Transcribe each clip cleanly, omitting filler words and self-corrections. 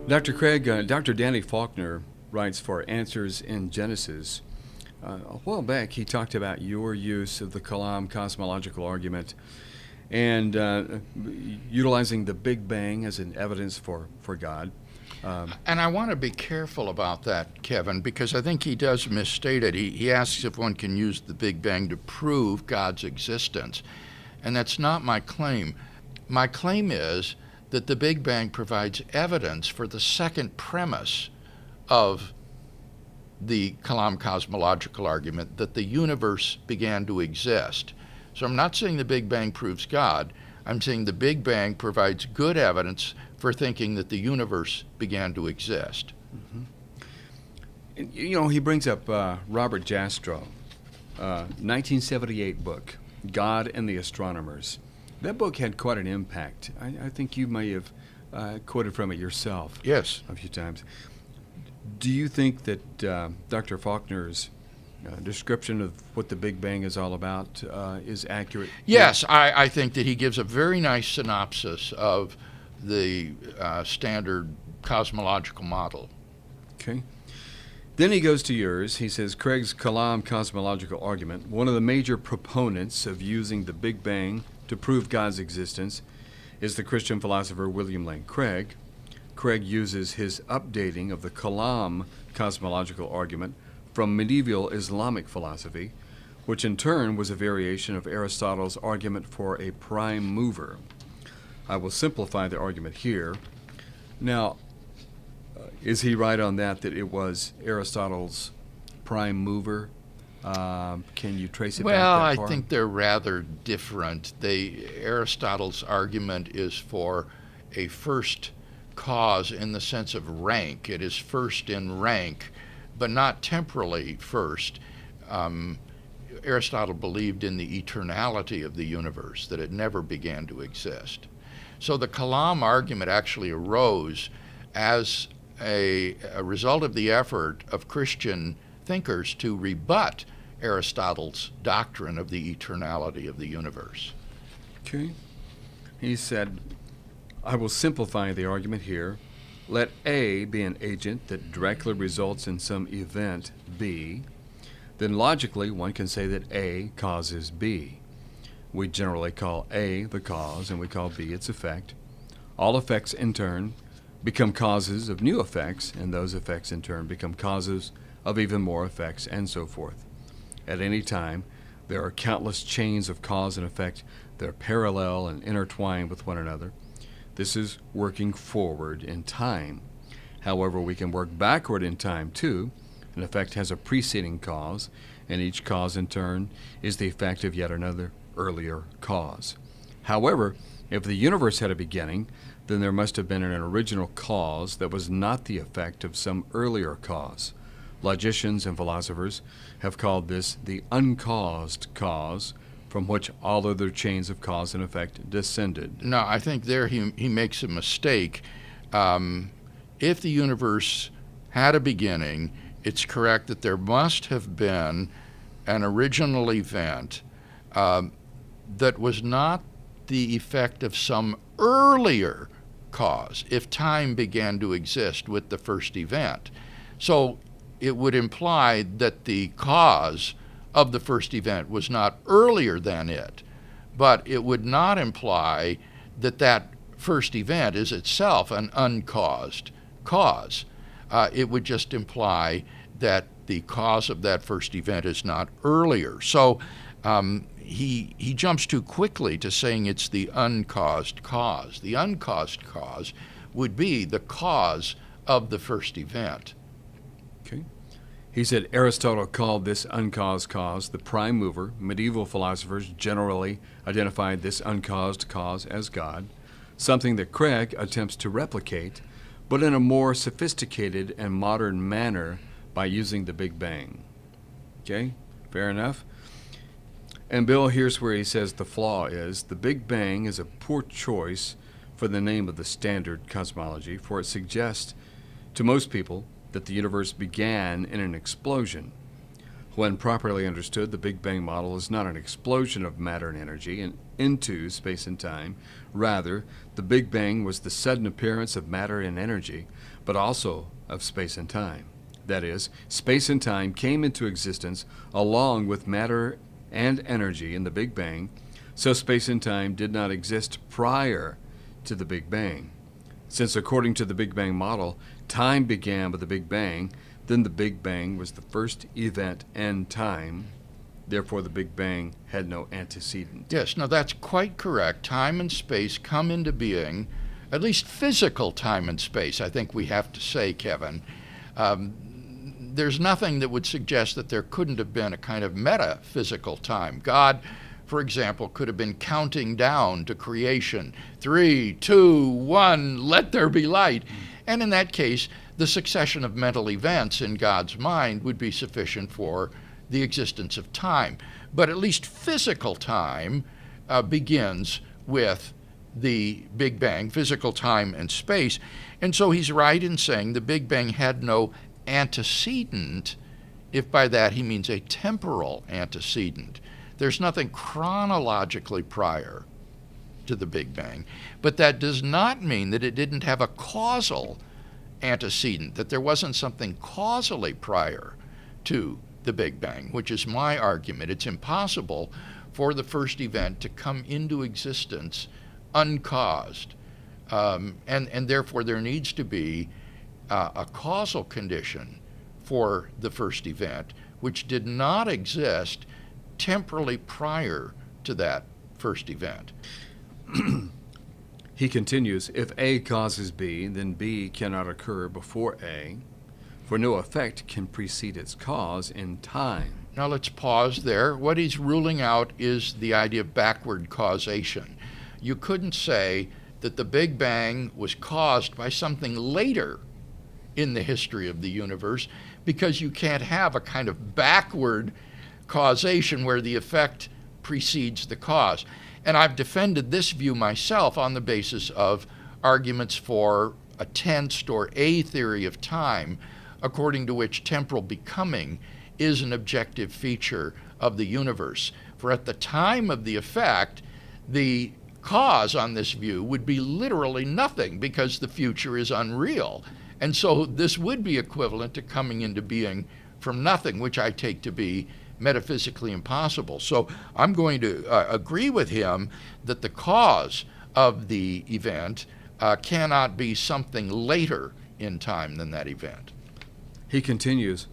Dr. Craig, Dr. Danny Faulkner writes for Answers in Genesis. A while back, he talked about your use of the Kalam Cosmological Argument and utilizing the Big Bang as an evidence for God. And I want to be careful about that, Kevin, because I think he does misstate it. He asks if one can use the Big Bang to prove God's existence. And that's not my claim. My claim is that the Big Bang provides evidence for the second premise of the Kalam Cosmological Argument, that the universe began to exist. So I'm not saying the Big Bang proves God. I'm saying the Big Bang provides good evidence for thinking that the universe began to exist. Mm-hmm. You know, he brings up Robert Jastrow, 1978 book, God and the Astronomers. That book had quite an impact. I think you may have quoted from it yourself. Yes. A few times. Do you think that Dr. Faulkner's description of what the Big Bang is all about is accurate? Yes, I think that he gives a very nice synopsis of the standard cosmological model. Okay. Then he goes to yours. He says, Craig's Kalam Cosmological Argument, one of the major proponents of using the Big Bang to prove God's existence is the Christian philosopher William Lane Craig. Craig uses his updating of the Kalam Cosmological Argument from medieval Islamic philosophy, which in turn was a variation of Aristotle's argument for a prime mover. I will simplify the argument here. Now, is he right on that it was Aristotle's prime mover? Can you trace it back that far? Well, I think they're rather different. Aristotle's argument is for a first cause in the sense of rank. It is first in rank, but not temporally first. Aristotle believed in the eternality of the universe, that it never began to exist. So the Kalam argument actually arose as a result of the effort of Christian thinkers to rebut Aristotle's doctrine of the eternality of the universe. Okay. He said, I will simplify the argument here. Let A be an agent that directly results in some event B. Then logically, one can say that A causes B. We generally call A the cause, and we call B its effect. All effects, in turn, become causes of new effects, and those effects, in turn, become causes of even more effects, and so forth. At any time, there are countless chains of cause and effect that are parallel and intertwined with one another. This is working forward in time. However, we can work backward in time, too. An effect has a preceding cause, and each cause, in turn, is the effect of yet another earlier cause. However, if the universe had a beginning, then there must have been an original cause that was not the effect of some earlier cause. Logicians and philosophers have called this the uncaused cause, from which all other chains of cause and effect descended. No, I think there he makes a mistake. If the universe had a beginning, it's correct that there must have been an original event that was not the effect of some earlier cause, if time began to exist with the first event. So it would imply that the cause of the first event was not earlier than it, but it would not imply that that first event is itself an uncaused cause. It would just imply that the cause of that first event is not earlier. So he jumps too quickly to saying it's the uncaused cause. The uncaused cause would be the cause of the first event. Okay. He said Aristotle called this uncaused cause the prime mover. Medieval philosophers generally identified this uncaused cause as God, something that Craig attempts to replicate, but in a more sophisticated and modern manner by using the Big Bang. Okay, fair enough? And Bill, here's where he says the flaw is, the Big Bang is a poor choice for the name of the standard cosmology, for it suggests to most people that the universe began in an explosion. When properly understood, the Big Bang model is not an explosion of matter and energy into space and time. Rather, the Big Bang was the sudden appearance of matter and energy, but also of space and time. That is, space and time came into existence along with matter and energy in the Big Bang, so space and time did not exist prior to the Big Bang. Since according to the Big Bang model, time began with the Big Bang, then the Big Bang was the first event and time. Therefore, the Big Bang had no antecedent. Yes, no, that's quite correct. Time and space come into being, at least physical time and space, I think we have to say, Kevin. There's nothing that would suggest that there couldn't have been a kind of metaphysical time. God, for example, could have been counting down to creation. 3, 2, 1, let there be light. And in that case, the succession of mental events in God's mind would be sufficient for the existence of time. But at least physical time begins with the Big Bang, physical time and space. And so he's right in saying the Big Bang had no antecedent, if by that he means a temporal antecedent. There's nothing chronologically prior to the Big Bang, but that does not mean that it didn't have a causal antecedent, that there wasn't something causally prior to the Big Bang, which is my argument. It's impossible for the first event to come into existence uncaused, and therefore there needs to be a causal condition for the first event, which did not exist temporally prior to that first event. He continues, if A causes B, then B cannot occur before A, for no effect can precede its cause in time. Now let's pause there. What he's ruling out is the idea of backward causation. You couldn't say that the Big Bang was caused by something later in the history of the universe, because you can't have a kind of backward causation where the effect precedes the cause. And I've defended this view myself on the basis of arguments for a tensed or A theory of time, according to which temporal becoming is an objective feature of the universe. For at the time of the effect, the cause on this view would be literally nothing, because the future is unreal. And so this would be equivalent to coming into being from nothing, which I take to be metaphysically impossible. So I'm going to agree with him that the cause of the event cannot be something later in time than that event. He continues,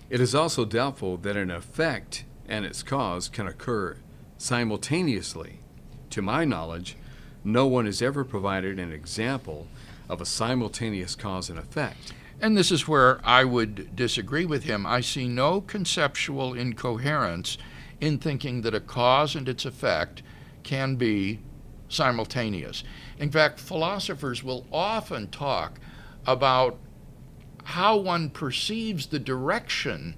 it is also doubtful that an effect and its cause can occur simultaneously. To my knowledge, no one has ever provided an example of a simultaneous cause and effect. And this is where I would disagree with him. I see no conceptual incoherence in thinking that a cause and its effect can be simultaneous. In fact, philosophers will often talk about how one perceives the direction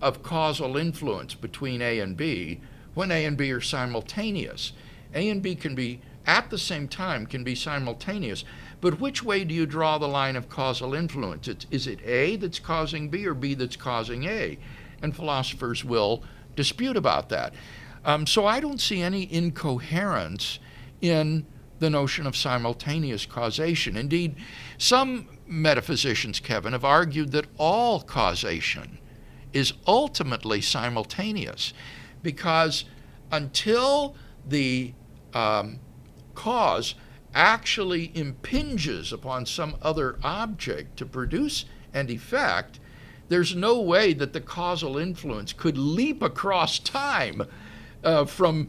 of causal influence between A and B when A and B are simultaneous. A and B can be at the same time, can be simultaneous. But which way do you draw the line of causal influence? Is it A that's causing B or B that's causing A? And philosophers will dispute about that. So I don't see any incoherence in the notion of simultaneous causation. Indeed, some metaphysicians, Kevin, have argued that all causation is ultimately simultaneous, because until the cause actually impinges upon some other object to produce an effect, there's no way that the causal influence could leap across time from,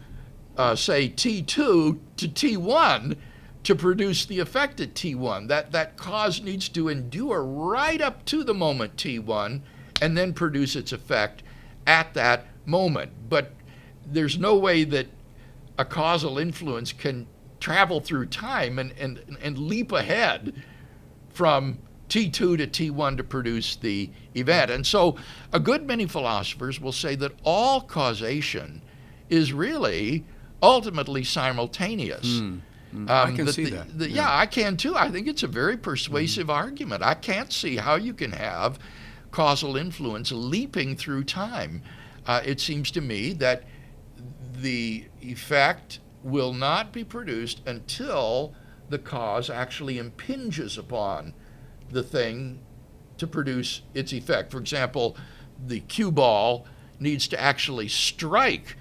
say, T2 to T1 to produce the effect at T1. That cause needs to endure right up to the moment T1 and then produce its effect at that moment. But there's no way that a causal influence can travel through time and leap ahead from T2 to T1 to produce the event. And so a good many philosophers will say that all causation is really ultimately simultaneous. I can see that. Yeah, I can too. I think it's a very persuasive argument. I can't see how you can have causal influence leaping through time. it seems to me that the effect will not be produced until the cause actually impinges upon the thing to produce its effect. For example, the cue ball needs to actually strike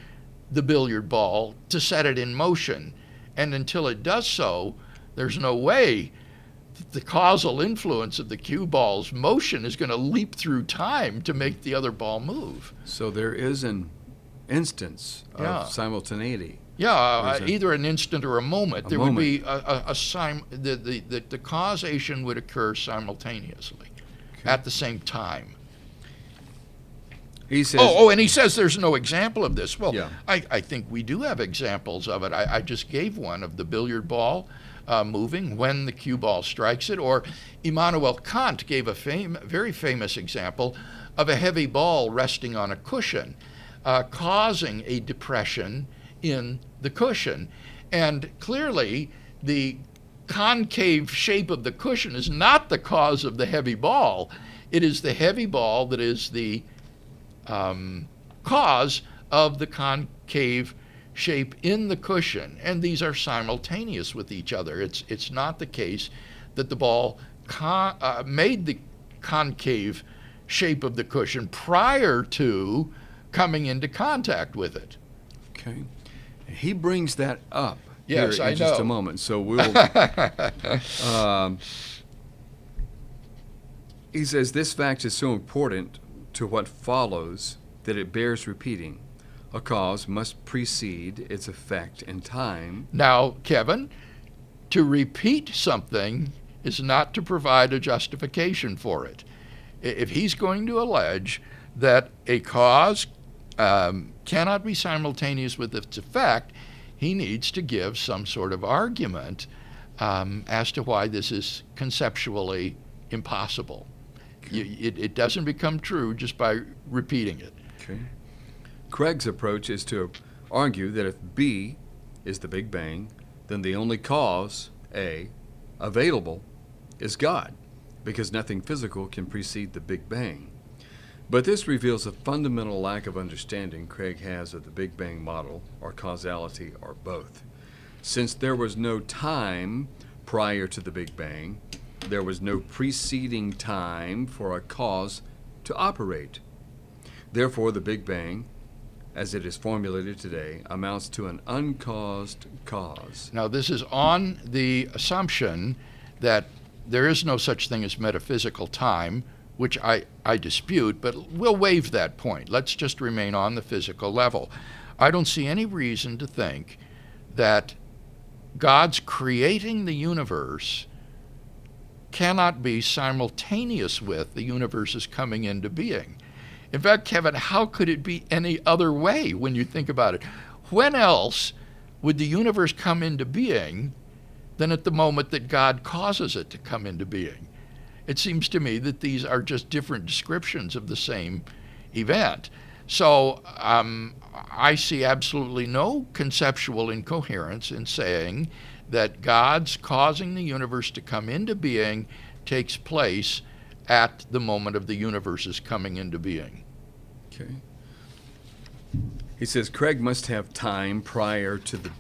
the billiard ball to set it in motion. And until it does so, there's no way that the causal influence of the cue ball's motion is going to leap through time to make the other ball move. So there is an instance of simultaneity. Yeah, either an instant or a moment. There moment. would be the causation would occur simultaneously at the same time. He says, and he says there's no example of this. Well, Yeah. I think we do have examples of it. I just gave one of the billiard ball moving when the cue ball strikes it. Or Immanuel Kant gave a very famous example of a heavy ball resting on a cushion, causing a depression in the cushion. And clearly, the concave shape of the cushion is not the cause of the heavy ball. It is the heavy ball that is the cause of the concave shape in the cushion, and these are simultaneous with each other. It's not the case that the ball made the concave shape of the cushion prior to coming into contact with it. okay. He brings that up Yes, here I in just a know. moment. So we'll. He says this fact is so important to what follows that it bears repeating. A cause must precede its effect in time. Now, Kevin, to repeat something is not to provide a justification for it. If he's going to allege that a cause cannot be simultaneous with its effect, he needs to give some sort of argument as to why this is conceptually impossible. It doesn't become true just by repeating it. Okay. Craig's approach is to argue that if B is the Big Bang, then the only cause, A, available is God, because nothing physical can precede the Big Bang. But this reveals a fundamental lack of understanding Craig has of the Big Bang model, or causality, or both. Since there was no time prior to the Big Bang, there was no preceding time for a cause to operate. Therefore, the Big Bang, as it is formulated today, amounts to an uncaused cause. Now, this is on the assumption that there is no such thing as metaphysical time, which I dispute, but we'll waive that point. Let's just remain on the physical level. I don't see any reason to think that God's creating the universe cannot be simultaneous with the universe's coming into being. In fact, Kevin, how could it be any other way when you think about it? When else would the universe come into being than at the moment that God causes it to come into being? It seems to me that these are just different descriptions of the same event. So I see absolutely no conceptual incoherence in saying that God's causing the universe to come into being takes place at the moment of the universe's coming into being. Okay. He says Craig must have time prior to the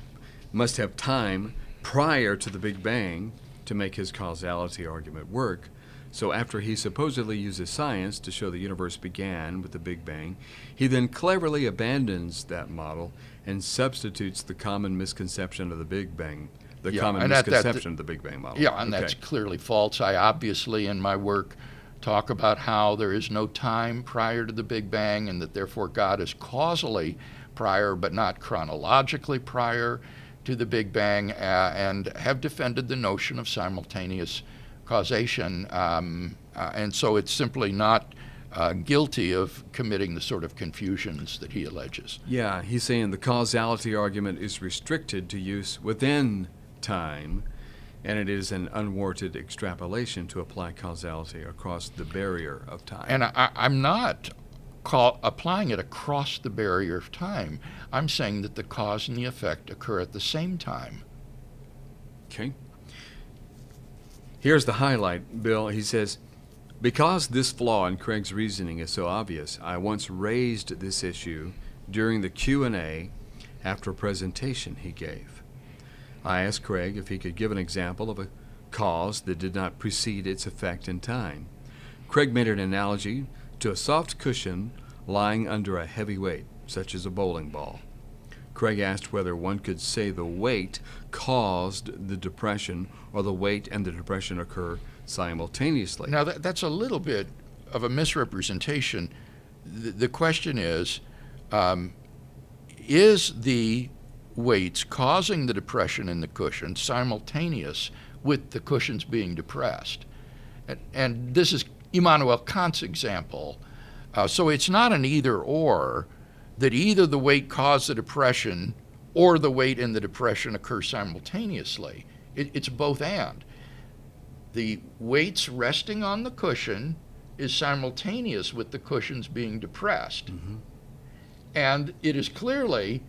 Big Bang to make his causality argument work. So after he supposedly uses science to show the universe began with the Big Bang, he then cleverly abandons that model and substitutes the common misconception of the Big Bang, of the Big Bang model. Yeah, and that's clearly false. I obviously, in my work, talk about how there is no time prior to the Big Bang and that therefore God is causally prior but not chronologically prior to the Big Bang, and have defended the notion of simultaneous causation, and so it's simply not guilty of committing the sort of confusions that he alleges. Yeah, he's saying the causality argument is restricted to use within time, and it is an unwarranted extrapolation to apply causality across the barrier of time. And I'm not applying it across the barrier of time. I'm saying that the cause and the effect occur at the same time. Okay. Here's the highlight, Bill. He says, Because this flaw in Craig's reasoning is so obvious, I once raised this issue during the Q&A after a presentation he gave. I asked Craig if he could give an example of a cause that did not precede its effect in time. Craig made an analogy to a soft cushion lying under a heavy weight, such as a bowling ball. Craig asked whether one could say the weight caused the depression or the weight and the depression occur simultaneously. Now, that's a little bit of a misrepresentation. The question is the weights causing the depression in the cushion simultaneous with the cushions being depressed? And this is Immanuel Kant's example. So it's not an either-or, that either the weight caused the depression or the weight and the depression occur simultaneously. It's both and. The weights resting on the cushion is simultaneous with the cushions being depressed. Mm-hmm. And it is clearly,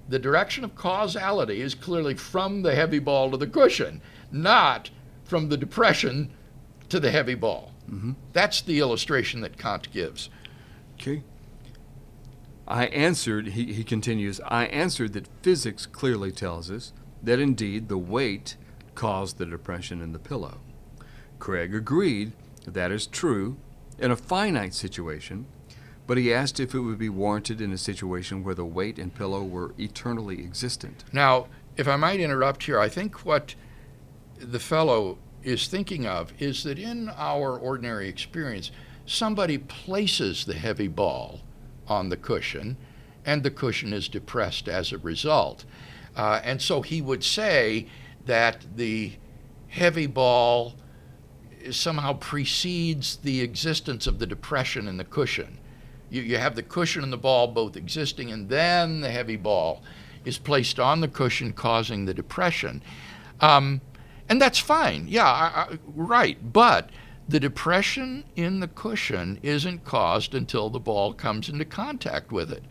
the direction of causality is clearly from the heavy ball to the cushion, not from the depression to the heavy ball. Mm-hmm. That's the illustration that Kant gives. Okay. I answered, he continues, I answered that physics clearly tells us that indeed the weight caused the depression in the pillow. Craig agreed that is true in a finite situation, but he asked if it would be warranted in a situation where the weight and pillow were eternally existent. Now, if I might interrupt here, I think what the fellow is thinking of is that in our ordinary experience, somebody places the heavy ball on the cushion, and the cushion is depressed as a result. And so he would say that the heavy ball somehow precedes the existence of the depression in the cushion. You have the cushion and the ball both existing, and then the heavy ball is placed on the cushion, causing the depression. And that's fine. Yeah, right. But the depression in the cushion isn't caused until the ball comes into contact with it.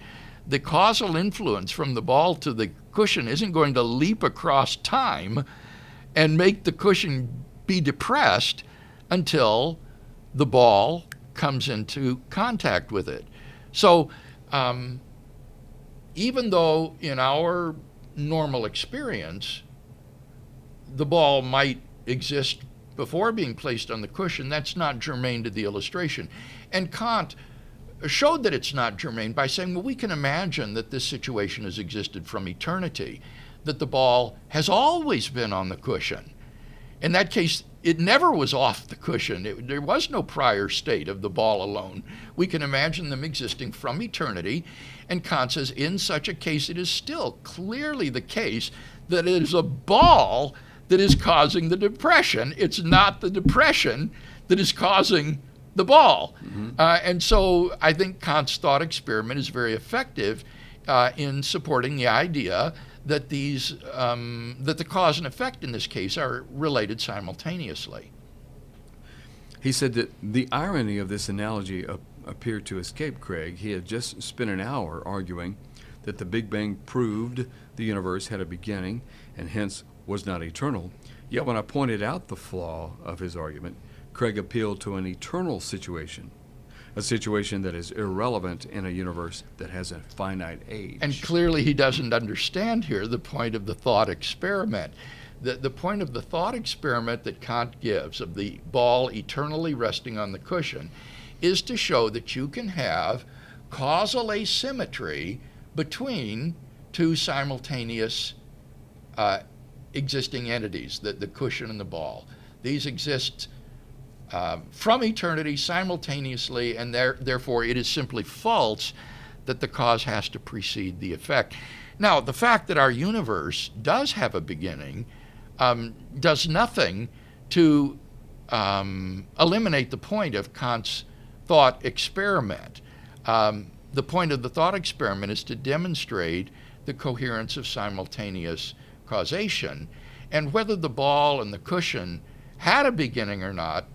The causal influence from the ball to the cushion isn't going to leap across time and make the cushion be depressed until the ball comes into contact with it. So even though in our normal experience the ball might exist before being placed on the cushion, that's not germane to the illustration. And Kant showed that it's not germane by saying, well, we can imagine that this situation has existed from eternity, that the ball has always been on the cushion. In that case, it never was off the cushion. There was no prior state of the ball alone. We can imagine them existing from eternity. And Kant says, in such a case, it is still clearly the case that it is a ball that is causing the depression. It's not the depression that is causing the ball. Mm-hmm. And so I think Kant's thought experiment is very effective in supporting the idea that that the cause and effect in this case are related simultaneously. He said that the irony of this analogy appeared to escape Craig. He had just spent an hour arguing that the Big Bang proved the universe had a beginning and hence was not eternal. Yet when I pointed out the flaw of his argument, Craig appealed to an eternal situation, a situation that is irrelevant in a universe that has a finite age. And clearly he doesn't understand here the point of the thought experiment. The point of the thought experiment that Kant gives of the ball eternally resting on the cushion is to show that you can have causal asymmetry between two simultaneous existing entities, the cushion and the ball. These exist from eternity simultaneously, and therefore it is simply false that the cause has to precede the effect. Now, the fact that our universe does have a beginning does nothing to eliminate the point of Kant's thought experiment. The point of the thought experiment is to demonstrate the coherence of simultaneous causation, and whether the ball and the cushion had a beginning or not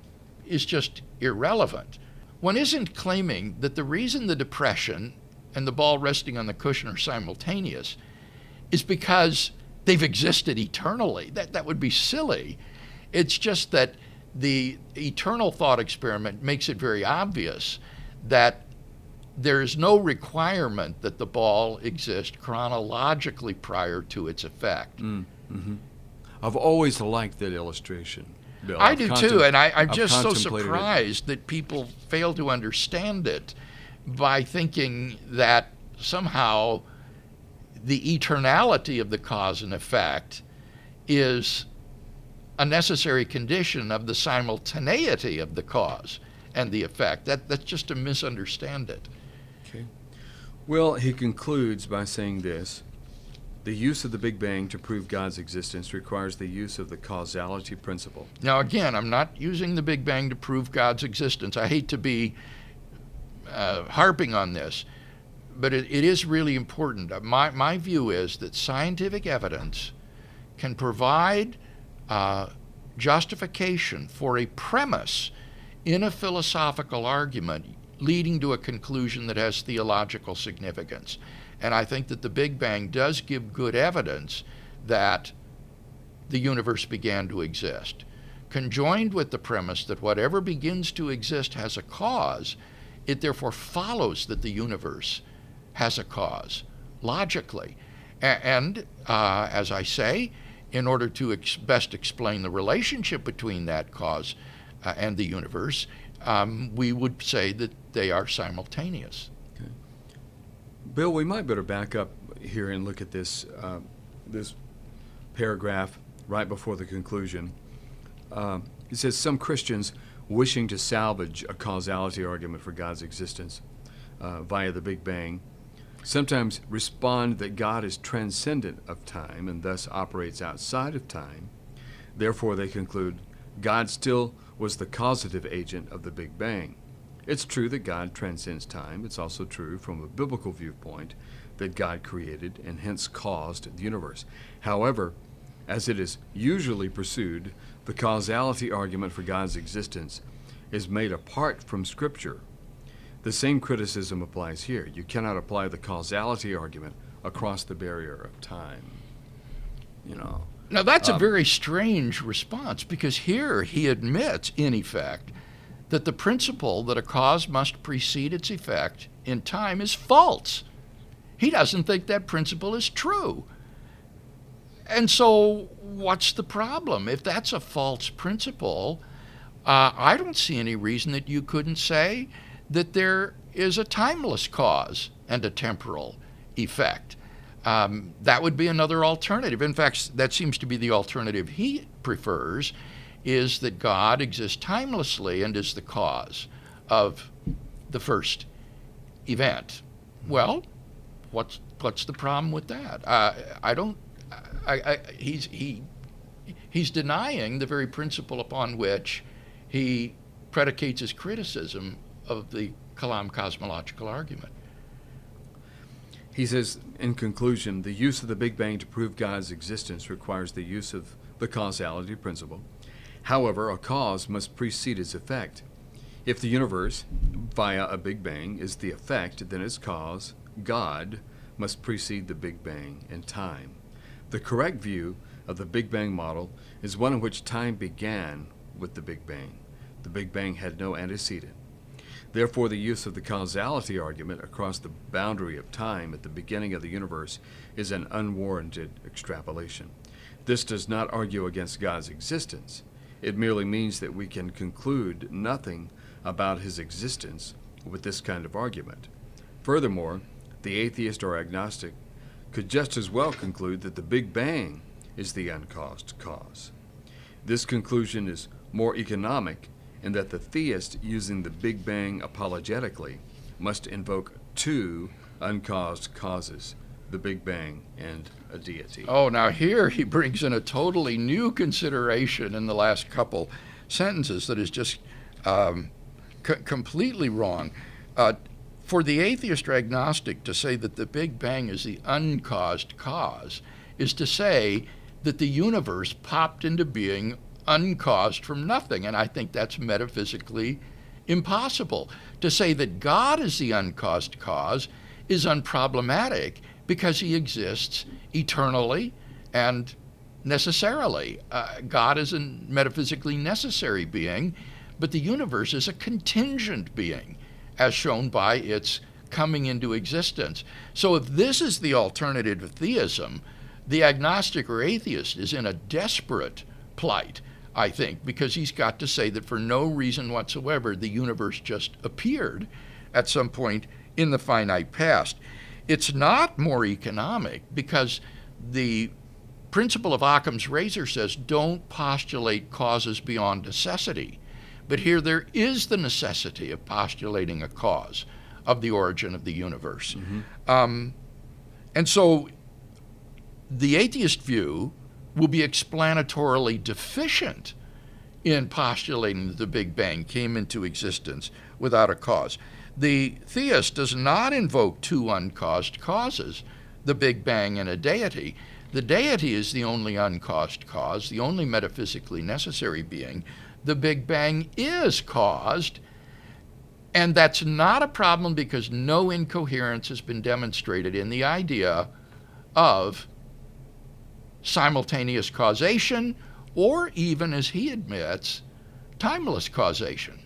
is just irrelevant. One isn't claiming that the reason the depression and the ball resting on the cushion are simultaneous is because they've existed eternally. That would be silly. It's just that the eternal thought experiment makes it very obvious that there is no requirement that the ball exist chronologically prior to its effect. Mm-hmm. I've always liked that illustration, Bill. I do too, and I'm just so contemplated surprised that people fail to understand it by thinking that somehow the eternality of the cause and effect is a necessary condition of the simultaneity of the cause and the effect. That's just to misunderstand it. Okay. Well, he concludes by saying this: the use of the Big Bang to prove God's existence requires the use of the causality principle. Now, again, I'm not using the Big Bang to prove God's existence. I hate to be harping on this, but it is really important. My view is that scientific evidence can provide justification for a premise in a philosophical argument leading to a conclusion that has theological significance. And I think that the Big Bang does give good evidence that the universe began to exist. Conjoined with the premise that whatever begins to exist has a cause, it therefore follows that the universe has a cause, logically. And as I say, in order to best explain the relationship between that cause and the universe, we would say that they are simultaneous. Okay. Bill, we might better back up here and look at this this paragraph right before the conclusion. It says, some Christians wishing to salvage a causality argument for God's existence via the Big Bang sometimes respond that God is transcendent of time and thus operates outside of time. Therefore, they conclude God still was the causative agent of the Big Bang. It's true that God transcends time. It's also true from a biblical viewpoint that God created and hence caused the universe. However, as it is usually pursued, the causality argument for God's existence is made apart from Scripture. The same criticism applies here. You cannot apply the causality argument across the barrier of time. Now, that's a very strange response, because here he admits, in effect, that the principle that a cause must precede its effect in time is false. He doesn't think that principle is true. And so what's the problem? If that's a false principle, I don't see any reason that you couldn't say that there is a timeless cause and a temporal effect. That would be another alternative. In fact, that seems to be the alternative he prefers, is that God exists timelessly and is the cause of the first event. Well, what's the problem with that? He's denying the very principle upon which he predicates his criticism of the Kalam Cosmological Argument. He says, in conclusion, the use of the Big Bang to prove God's existence requires the use of the causality principle. However, a cause must precede its effect. If the universe, via a Big Bang, is the effect, then its cause, God, must precede the Big Bang in time. The correct view of the Big Bang model is one in which time began with the Big Bang. The Big Bang had no antecedent. Therefore, the use of the causality argument across the boundary of time at the beginning of the universe is an unwarranted extrapolation. This does not argue against God's existence. It merely means that we can conclude nothing about his existence with this kind of argument. Furthermore, the atheist or agnostic could just as well conclude that the Big Bang is the uncaused cause. This conclusion is more economic in that the theist using the Big Bang apologetically must invoke two uncaused causes, the Big Bang and a deity. Oh, now here he brings in a totally new consideration in the last couple sentences that is just completely wrong. For the atheist or agnostic to say that the Big Bang is the uncaused cause is to say that the universe popped into being uncaused from nothing, and I think that's metaphysically impossible. To say that God is the uncaused cause is unproblematic because he exists eternally and necessarily. God is a metaphysically necessary being, but the universe is a contingent being, as shown by its coming into existence. So if this is the alternative to theism, the agnostic or atheist is in a desperate plight, I think, because he's got to say that for no reason whatsoever the universe just appeared at some point in the finite past. It's not more economic because the principle of Occam's razor says don't postulate causes beyond necessity. But here there is the necessity of postulating a cause of the origin of the universe. And so the atheist view will be explanatorily deficient in postulating that the Big Bang came into existence without a cause. The theist does not invoke two uncaused causes, the Big Bang and a deity. The deity is the only uncaused cause, the only metaphysically necessary being. The Big Bang is caused, and that's not a problem because no incoherence has been demonstrated in the idea of simultaneous causation, or even, as he admits, timeless causation.